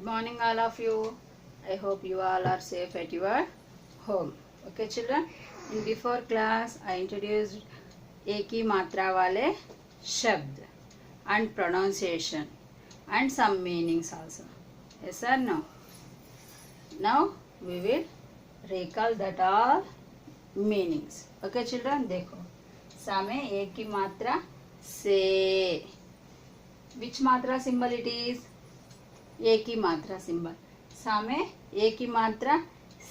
morning all of you. I hope you all are safe at your home. Okay children, in before class I introduced एक ही मात्रा वाले शब्द and pronunciation and some meanings also. Yes or no? Now we will recall that all meanings. Okay children, देखो सामने एक ही मात्रा से. Which मात्रा symbol it is? एक ही मात्रा सिंबल. सामे एक ही मात्रा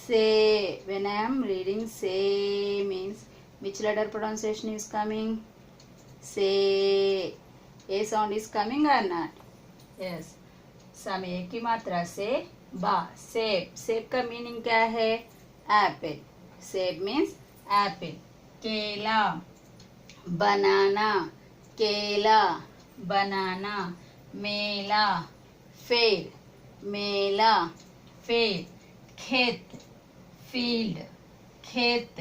से. When I am reading say means which letter pronunciation is coming? Say. A sound is coming or not? Yes. सामे एक ही मात्रा से बा. सेब. सेब का मीनिंग क्या है? एप्पल. सेब मीन्स एप्पल. केला. बनाना. केला. बनाना. मेला. फेर. मेला. फेर. खेत. फील्ड. खेत.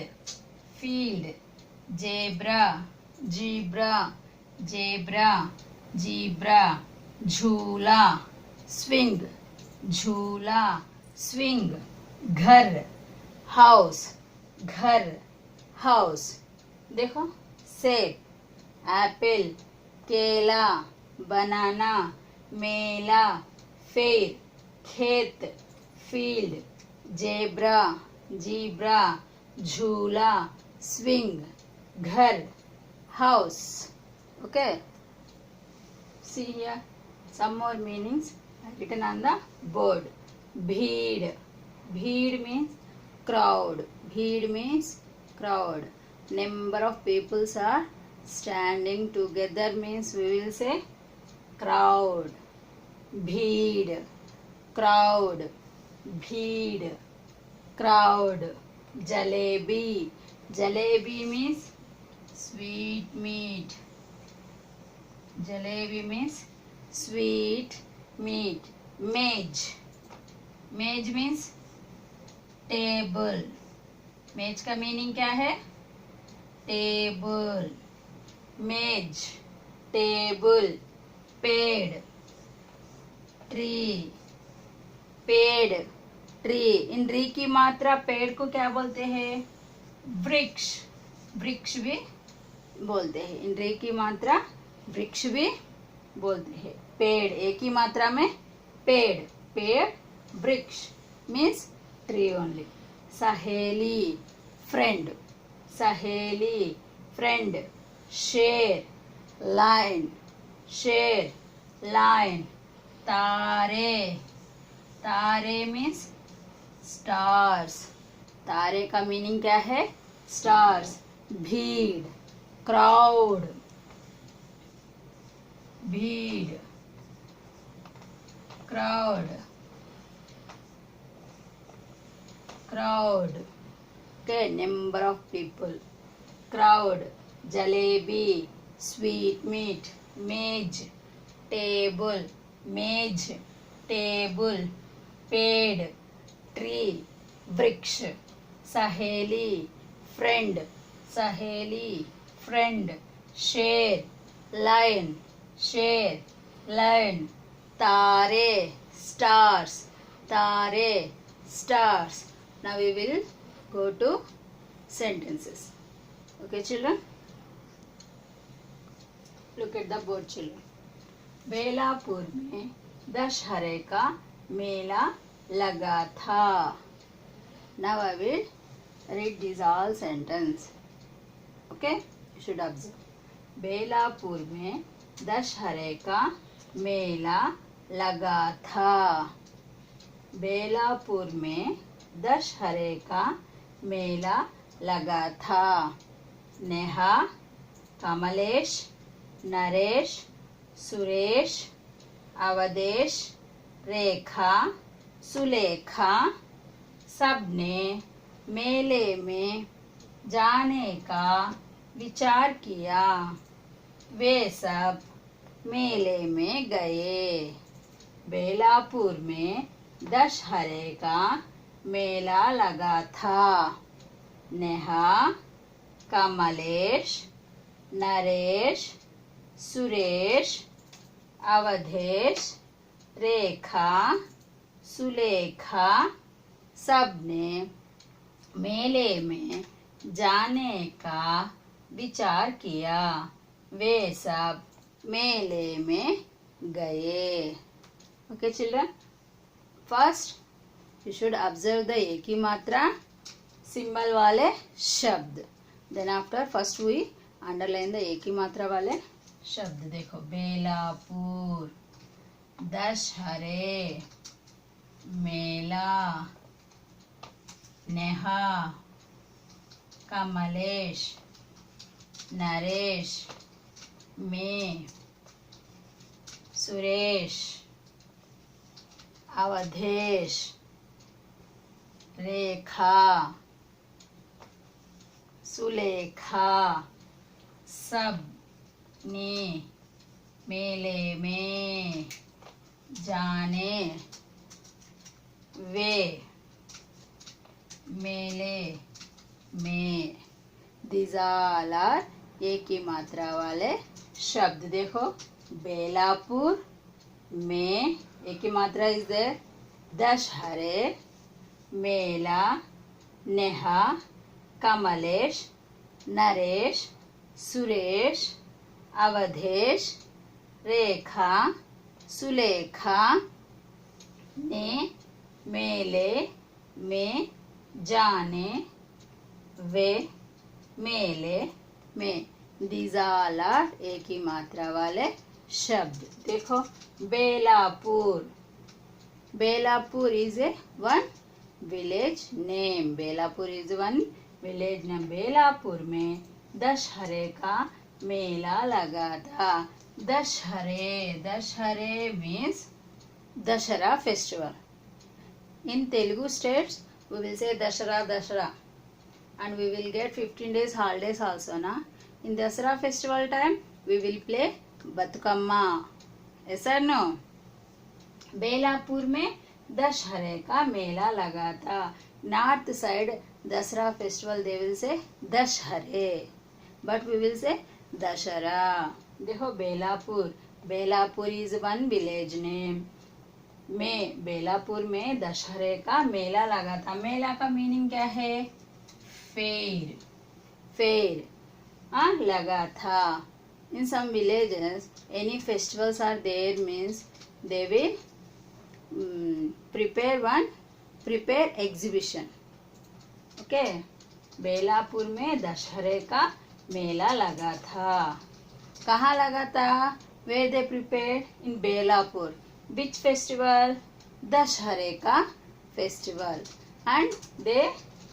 Field. Zebra. Zebra. Zebra. Zebra. झूला. स्विंग. झूला. स्विंग. घर. हाउस. घर. हाउस. देखो सेब. एप्पल. केला. बनाना. मेला. फेर. खेत. फील्ड. जेब्रा. जीब्रा. झूला. स्विंग. घर. House. Okay. See here some more meanings written on the board. Bheed. Bheed means crowd. Bheed means crowd. Number of peoples are standing together means we will say crowd. Bheed. Crowd. Bheed. Crowd. Jalebi. Jalebi means sweet meat. Jalebi means sweet meat. Mage. Mage means table. मेज का meaning क्या है? Table. मेज. Table. पेड़. Tree. पेड़. Tree. इन री की मात्रा पेड़ को क्या बोलते हैं? वृक्ष. वृक्ष भी बोलते हैं. इन री की मात्रा वृक्ष भी बोलते हैं. पेड़ एक ही मात्रा में पेड़. पेड़. वृक्ष मीन्स ट्री ओनली. सहेली. फ्रेंड. सहेली. फ्रेंड. शेर. लाइन. शेर. लाइन. तारे. तारे मीन्स स्टार्स. तारे का मीनिंग क्या है? स्टार्स. भीड़. क्राउड. भीड़. Crowd. crowd. Okay, number of people. Crowd. Jalebi. Sweet meat. Mage. Table. Mage. Table. पेड़. Tree. वृक्ष. सहेली. Friend. सहेली. Friend. शेर. Lion. शेर. Lion. तारे. Stars. तारे. Stars. Now we will go to sentences. Okay children? Look at the board children. Belapur में दशहरे का मेला लगा था. Now I will read these all sentence. Okay? You should observe. Belapur में दशहरे का मेला लगा था. बेलापुर में दशहरे का मेला लगा था. नेहा. कमलेश. नरेश. सुरेश. अवधेश. रेखा. सुलेखा सबने मेले में जाने का विचार किया. वे सब मेले में गए. बेलापुर में दशहरे का मेला लगा था. नेहा. कमलेश. नरेश. सुरेश. अवधेश. रेखा. सुलेखा सबने मेले में जाने का विचार किया। वे सब मेले में गए। Okay children, first you should observe the एक ही मात्रा सिंबल वाले शब्द, then after first we underline the एक ही मात्रा वाले शब्द। देखो, बेलापुर, दशहरे, मेला, नेहा, कमलेश, नरेश, मैं, सुरेश, अवधेश, रेखा, सुलेखा, सब ने मेले में जाने, वे मेले में, these all are एक ही मात्रा वाले शब्द। देखो, बेलापुर में एक ही मात्रा इज देयर, दशहरे, मेला, नेहा, कमलेश, नरेश, सुरेश, अवधेश, रेखा, सुलेखा ने मेले में जाने, वे मेले में, these all are एक ही मात्रा वाले शब्द। देखो, Belapur, Belapur is a one village name, Belapur is one village name. Belapur में दशहरे का मेला लगा था। दशहरे, दशहरे means Dussehra festival. In Telugu states we will say Dashara, Dashara, and we will get 15 days holidays also na. In Dasara festival time we will play Batukamma, yes or no? Belapur में दशहरे का मेला लगा था। North side Dasara festival they will say दशहरे, but we will say Dussehra. देखो, Belapur, Belapur is one village name. में बेलापुर में दशहरे का मेला लगा था। मेला का मीनिंग क्या है? फेयर, फेयर लगा था। In some villages any festivals are there means they will prepare exhibition. Okay, Belapur में दशहरे का मेला लगा था। कहाँ लगा था? Where they prepared? In Belapur. Which festival? दशहरे का festival. And they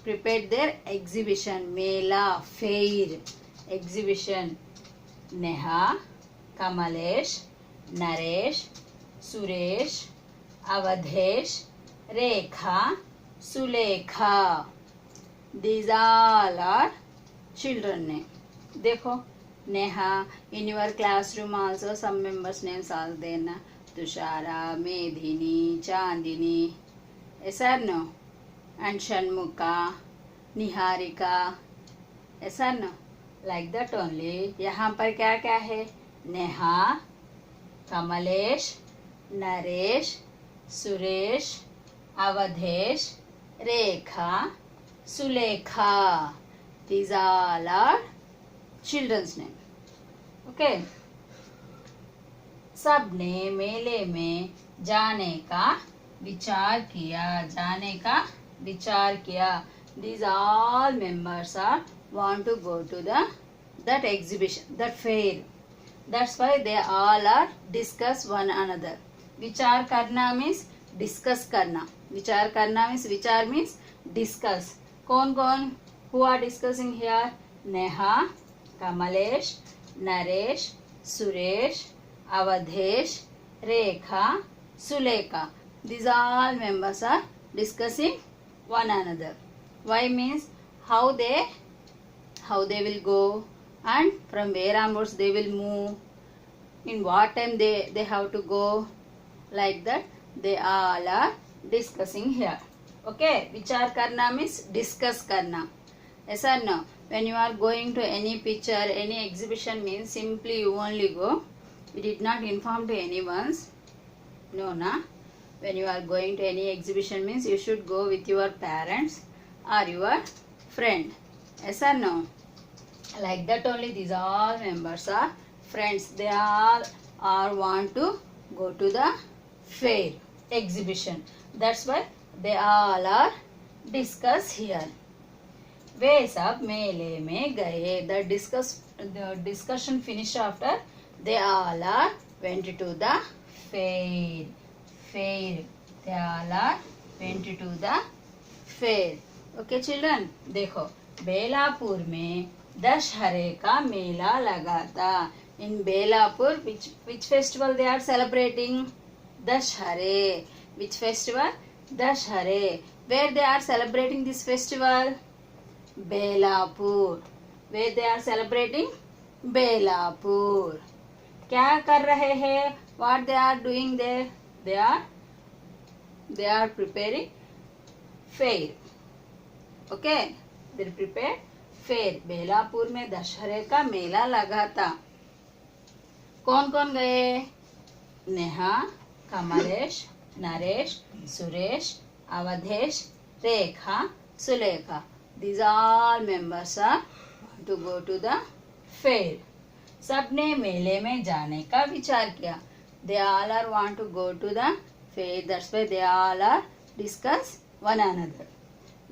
prepared their exhibition, mela, fair, exhibition. Neha, Kamlesh, Naresh, Suresh, Awadhesh, Rekha, Sulekha, these all are children name. देखो, Neha, in your classroom also some members names are there na. Thushara, मेधिनी, Chandini, yes or no? And Shanmuka, Niharika, yes or no? Like that only. यहाँ पर क्या क्या है? Neha, Kamlesh, Naresh, Suresh, Awadhesh, Rekha, Sulekha. These all are children's name. Okay. सबने मेले में जाने का विचार किया, जाने का विचार किया. These all members are want to go to that exhibition, that fair. That's why they all are discuss one another. विचार करना means discuss करना. विचार करना means विचार means discuss. कौन कौन? Who are discussing here? Neha, Kamlesh, Naresh, Suresh, Awadhesh, Rekha, Sulekha. These all members are discussing one another. Why means how they will go and from where onwards they will move, in what time they have to go, like that they all are discussing here. Okay, विचार करना means discuss करना. Yes or no? When you are going to any picture, any exhibition means simply you only go. You did not inform to anyone. No, na? when you are going to any exhibition means you should go with your parents or your friend. Yes or no? Like that only these all members are friends. They all are want to go to the fair exhibition. That's why they all are discuss here. वे सब मेले में गए. The discussion finished after they all are went to the fair. They all are went to the fair. Okay children, देखो बेलापुर में दशहरे का मेला लगा था. In Belapur, which festival they are celebrating? Dashare. Which festival? Dashare. Where they are celebrating this festival? Belapur. Where they are celebrating? Belapur. क्या कर रहे हैं? What they are doing there? They are preparing fair. Okay? They prepare fair. Belapur में दशहरे का मेला लगा था. कौन कौन गए? Neha, Kamlesh, Naresh, Suresh, Awadhesh, Rekha, Sulekha. These all members are to go to the fair. सबने मेले में जाने का विचार किया. They all are want to go to the fair. That's why they all are discuss one another.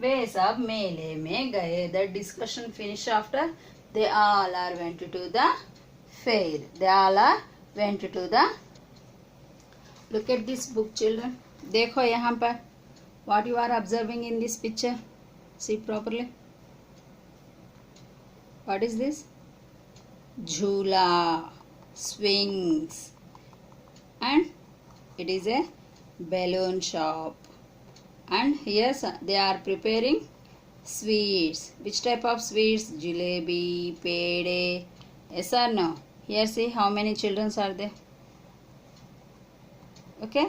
वे सब मेले में गए. The discussion finished after they all are went to the fair. They all are went to the. Look at this book children. देखो यहाँ पर what you are observing in this picture. See properly. What is this? Jhula, swings, and it is a balloon shop. And here they are preparing sweets. Which type of sweets? Jalebi, pede. Yes or no? Here see how many children are there. Okay.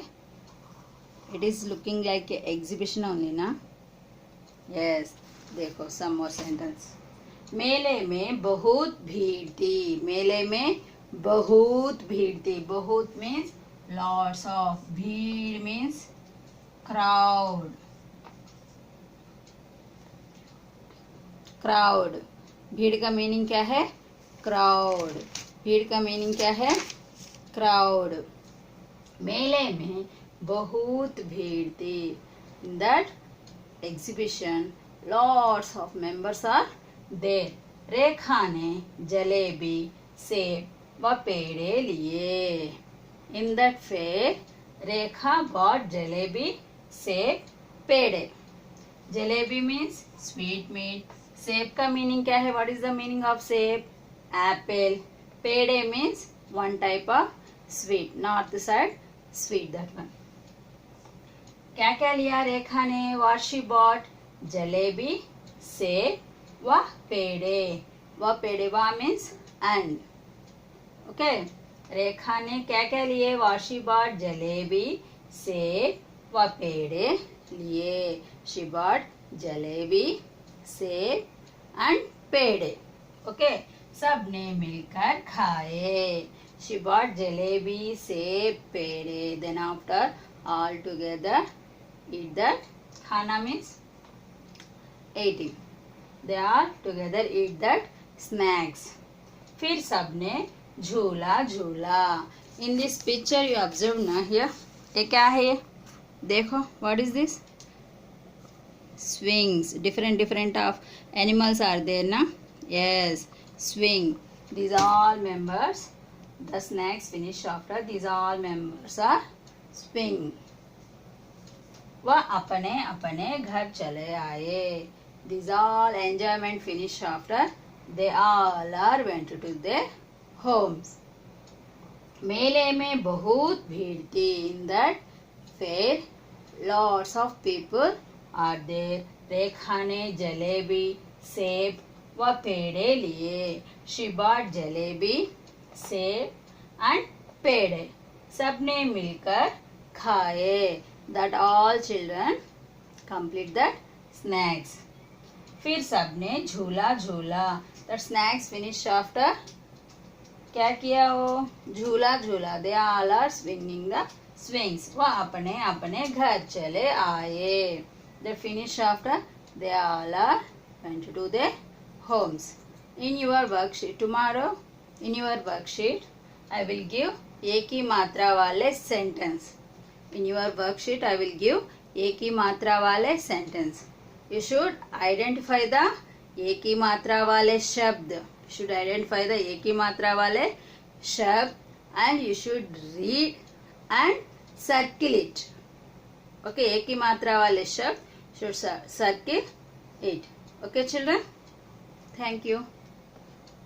It is looking like an exhibition only, na? Yes. देखो some more sentence. मेले में बहुत भीड़ थी. मेले में बहुत भीड़ थी. बहुत means lots of. भीड़ means crowd. Crowd. भीड़ का मीनिंग क्या है? Crowd. भीड़ का मीनिंग क्या है? Crowd. मेले में बहुत भीड़ थी. In that exhibition, lots of members are there. रेखा ने जलेबी, सेब व पेड़े लिए. In that fair, Rekha bought jalebi, सेब, पेड़े. Jalebi means sweet meat. सेब का मीनिंग क्या है? What is the meaning of सेब? Apple. पेड़े means one type of sweet. North side sweet, that one. क्या क्या लिया रेखा ने? What she bought? जलेबी, सेब व पेड़े. व पेड़े व means and. Okay. रेखा ने क्या क्या लिए? What she bought? जलेबी, सेब व पेड़े लिए. She bought जलेबी, सेब and पेड़े. Okay. सबने मिलकर खाए. She bought जलेबी, सेब, पेड़े. Then after all together eat that. खाना means eating. They all together eat that snacks. फिर सबने झूला झूला. In this picture you observe ना here. ये क्या है ये? देखो what is this? Swings. Different of animals are there ना? Yes. Swing. These all members. The snacks finish after. These all members are swing. वह अपने अपने घर चले आए. These all enjoyment finish after. They all are went to their homes. मेले में बहुत भीड़ थी. In that fair, lots of people are there. रेखा ने जलेबी, सेब व पेड़े लिए. She bought जलेबी, सेब and पेड़े. सबने मिलकर खाए. That all children complete that snacks. फिर सबने झूला झूला. That snacks finish after. क्या किया वो? झूला झूला. They all are swinging the swings. वो अपने अपने घर चले आए. They finish after they all are went to their homes. In your worksheet tomorrow, in your worksheet, I will give एक ही मात्रा वाले sentence. In your worksheet, I will give एक ही मात्रा वाले sentence. You should identify the एक ही मात्रा वाले शब्द. You should identify the एक ही मात्रा वाले शब्द and you should read and circle it. Okay, एक ही मात्रा वाले शब्द should circle it. Okay, children? Thank you.